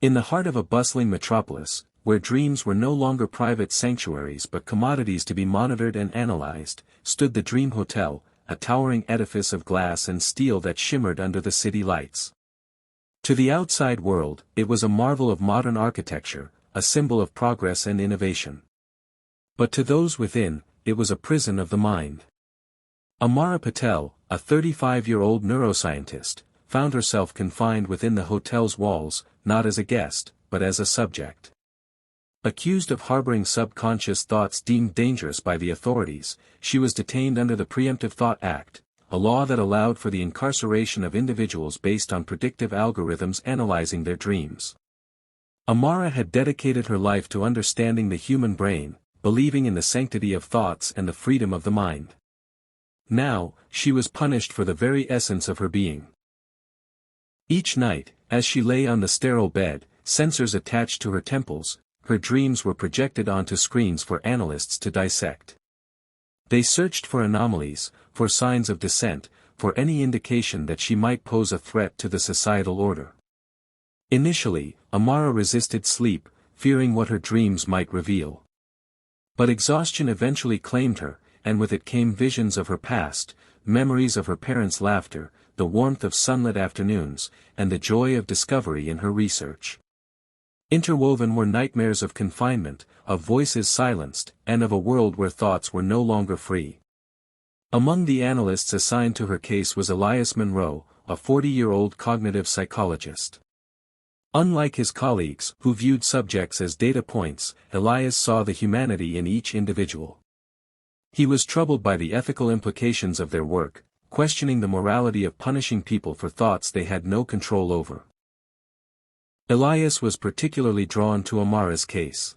In the heart of a bustling metropolis, where dreams were no longer private sanctuaries but commodities to be monitored and analyzed, stood the Dream Hotel, a towering edifice of glass and steel that shimmered under the city lights. To the outside world, it was a marvel of modern architecture, a symbol of progress and innovation. But to those within, it was a prison of the mind. Amara Patel, a 35-year-old neuroscientist, found herself confined within the hotel's walls, not as a guest, but as a subject. Accused of harboring subconscious thoughts deemed dangerous by the authorities, she was detained under the Preemptive Thought Act, a law that allowed for the incarceration of individuals based on predictive algorithms analyzing their dreams. Amara had dedicated her life to understanding the human brain, believing in the sanctity of thoughts and the freedom of the mind. Now, she was punished for the very essence of her being. Each night, as she lay on the sterile bed, sensors attached to her temples, her dreams were projected onto screens for analysts to dissect. They searched for anomalies, for signs of dissent, for any indication that she might pose a threat to the societal order. Initially, Amara resisted sleep, fearing what her dreams might reveal. But exhaustion eventually claimed her, and with it came visions of her past, memories of her parents' laughter, the warmth of sunlit afternoons, and the joy of discovery in her research. Interwoven were nightmares of confinement, of voices silenced, and of a world where thoughts were no longer free. Among the analysts assigned to her case was Elias Monroe, a 40-year-old cognitive psychologist. Unlike his colleagues, who viewed subjects as data points, Elias saw the humanity in each individual. He was troubled by the ethical implications of their work, questioning the morality of punishing people for thoughts they had no control over. Elias was particularly drawn to Amara's case.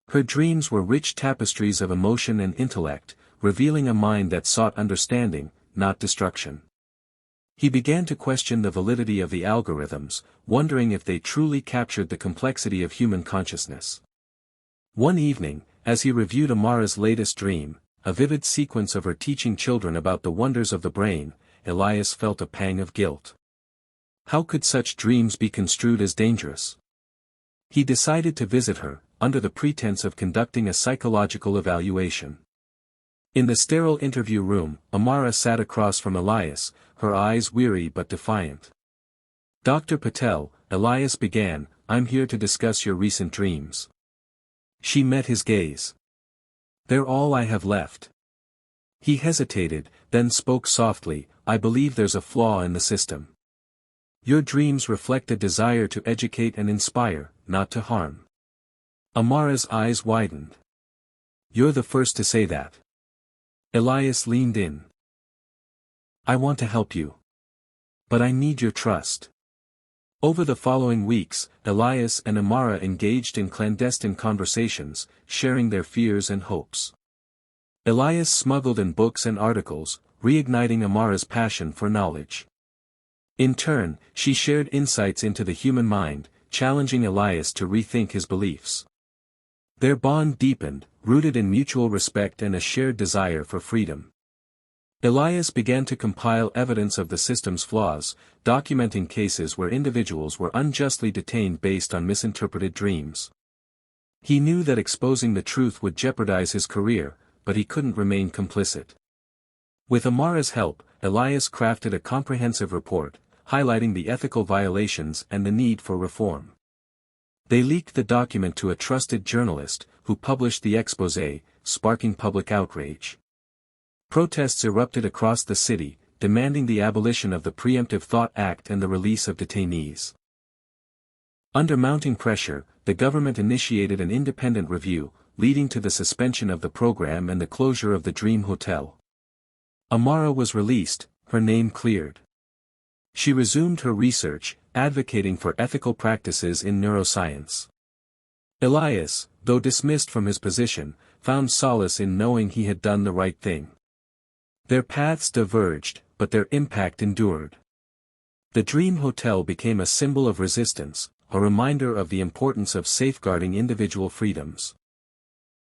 Her dreams were rich tapestries of emotion and intellect, revealing a mind that sought understanding, not destruction. He began to question the validity of the algorithms, wondering if they truly captured the complexity of human consciousness. One evening, as he reviewed Amara's latest dream, a vivid sequence of her teaching children about the wonders of the brain, Elias felt a pang of guilt. How could such dreams be construed as dangerous? He decided to visit her, under the pretense of conducting a psychological evaluation. In the sterile interview room, Amara sat across from Elias, her eyes weary but defiant. "Dr. Patel," Elias began, "I'm here to discuss your recent dreams." She met his gaze. "They're all I have left." He hesitated, then spoke softly, "I believe there's a flaw in the system. Your dreams reflect a desire to educate and inspire, not to harm." Amara's eyes widened. "You're the first to say that." Elias leaned in. "I want to help you. But I need your trust." Over the following weeks, Elias and Amara engaged in clandestine conversations, sharing their fears and hopes. Elias smuggled in books and articles, reigniting Amara's passion for knowledge. In turn, she shared insights into the human mind, challenging Elias to rethink his beliefs. Their bond deepened, rooted in mutual respect and a shared desire for freedom. Elias began to compile evidence of the system's flaws, documenting cases where individuals were unjustly detained based on misinterpreted dreams. He knew that exposing the truth would jeopardize his career, but he couldn't remain complicit. With Amara's help, Elias crafted a comprehensive report, highlighting the ethical violations and the need for reform. They leaked the document to a trusted journalist, who published the exposé, sparking public outrage. Protests erupted across the city, demanding the abolition of the Preemptive Thought Act and the release of detainees. Under mounting pressure, the government initiated an independent review, leading to the suspension of the program and the closure of the Dream Hotel. Amara was released, her name cleared. She resumed her research, advocating for ethical practices in neuroscience. Elias, though dismissed from his position, found solace in knowing he had done the right thing. Their paths diverged, but their impact endured. The Dream Hotel became a symbol of resistance, a reminder of the importance of safeguarding individual freedoms.